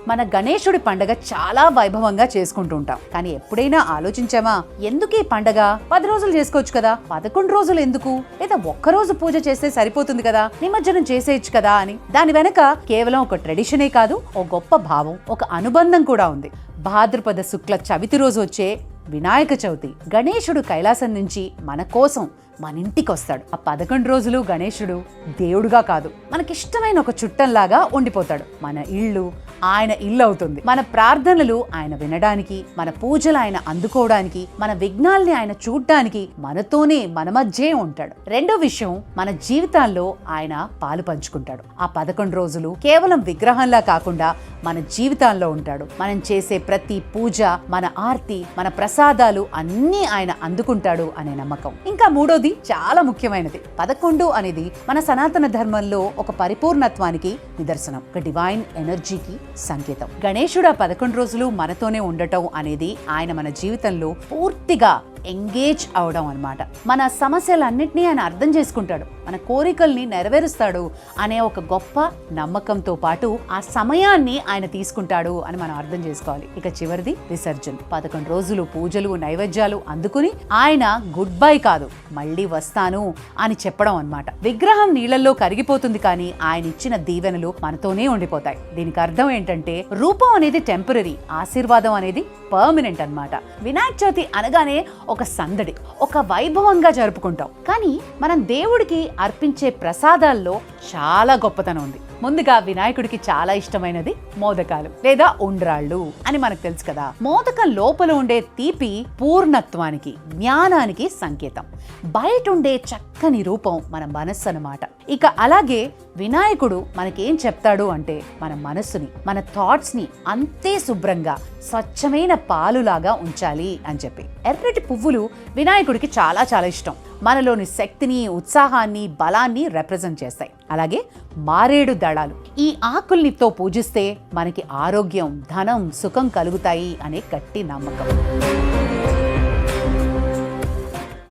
మన గణేశుడి పండగ చాలా వైభవంగా చేసుకుంటూ ఉంటాం. కానీ ఎప్పుడైనా ఆలోచించామా, ఎందుకు ఈ పండగ 10 రోజులు చేసుకోవచ్చు కదా, 11 రోజులు ఎందుకు, లేదా ఒక్కరోజు పూజ చేస్తే సరిపోతుంది కదా, నిమజ్జనం చేసేయచ్చు కదా అని? దాని వెనక కేవలం ఒక ట్రెడిషనే కాదు, ఒక గొప్ప భావం, ఒక అనుబంధం కూడా ఉంది. భాద్రపద శుక్ల చవితి రోజు వచ్చే వినాయక చవితి, గణేశుడు కైలాసం నుంచి మన కోసం మన ఇంటికి వస్తాడు. ఆ 11 రోజులు గణేశుడు దేవుడుగా కాదు, మనకిష్టమైన ఒక చుట్టంలాగా ఉండిపోతాడు. మన ఇల్లు ఆయన ఇల్లు అవుతుంది. మన ప్రార్థనలు ఆయన వినడానికి, మన పూజలు ఆయన అందుకోవడానికి, మన విఘ్నాల్ని ఆయన చూడ్డానికి మనతోనే, మన మధ్యే ఉంటాడు. రెండో విషయం, మన జీవితాల్లో ఆయన పాలు పంచుకుంటాడు. ఆ 11 రోజులు కేవలం విగ్రహంలా కాకుండా మన జీవితాల్లో ఉంటాడు. మనం చేసే ప్రతి పూజ, మన ఆర్తి, మన ప్రసాదాలు అన్నీ ఆయన అందుకుంటాడు అనే నమ్మకం. ఇంకా మూడోది చాలా ముఖ్యమైనది, 11 అనేది మన సనాతన ధర్మంలో ఒక పరిపూర్ణత్వానికి నిదర్శనం, ఒక డివైన్ ఎనర్జీకి సంకేతం. గణేశుడు 11 రోజులు మనతోనే ఉండటం అనేది ఆయన మన జీవితంలో పూర్తిగా ఎంగేజ్ అవడం అన్నమాట. మన సమస్యలన్నింటినీ ఆయన అర్థం చేసుకుంటాడు, మన కోరికల్ని నెరవేరుస్తాడు అనే ఒక గొప్ప నమ్మకంతో పాటు ఆ సమయాన్ని ఆయన తీసుకుంటాడు అని మనం అర్థం చేసుకోవాలి. ఇక చివరిది విసర్జన. 11 రోజులు పూజలు, నైవేద్యాలు అందుకుని ఆయన గుడ్ బై కాదు, మళ్ళీ వస్తాను అని చెప్పడం అన్నమాట. విగ్రహం నీళ్లలో కరిగిపోతుంది, కానీ ఆయన ఇచ్చిన దీవెనలు మనతోనే ఉండిపోతాయి. దీనికి అర్థం ఏంటంటే, రూపం అనేది టెంపరరీ, ఆశీర్వాదం అనేది పర్మనెంట్ అన్నమాట. వినాయక చవితి అనగానే ఒక సందడి, ఒక వైభవంగా జరుపుకుంటాం. కానీ మనం దేవుడికి అర్పించే ప్రసాదాల్లో చాలా గొప్పతనం ఉంది. ముందుగా వినాయకుడికి చాలా ఇష్టమైనది మోదకాలు లేదా ఉండ్రాళ్ళు అని మనకు తెలుసు కదా. మోదకం లోపల ఉండే తీపి పూర్ణత్వానికి, జ్ఞానానికి సంకేతం. బయట ఉండే చక్కని రూపం మన మనస్సు అన్నమాట. ఇక అలాగే వినాయకుడు మనకేం చెప్తాడు అంటే, మన మనస్సుని, మన థాట్స్ ని అంతే శుభ్రంగా, స్వచ్ఛమైన పాలులాగా ఉంచాలి అని చెప్పి. ఎర్రటి పువ్వులు వినాయకుడికి చాలా చాలా ఇష్టం. మనలోని శక్తిని, ఉత్సాహాన్ని, బలాన్ని రిప్రజెంట్ చేస్తాయి. అలాగే మారేడు దళాలు, ఈ ఆకుల్నితో పూజిస్తే మనకి ఆరోగ్యం, ధనం, సుఖం కలుగుతాయి అనే గట్టి నమ్మకం.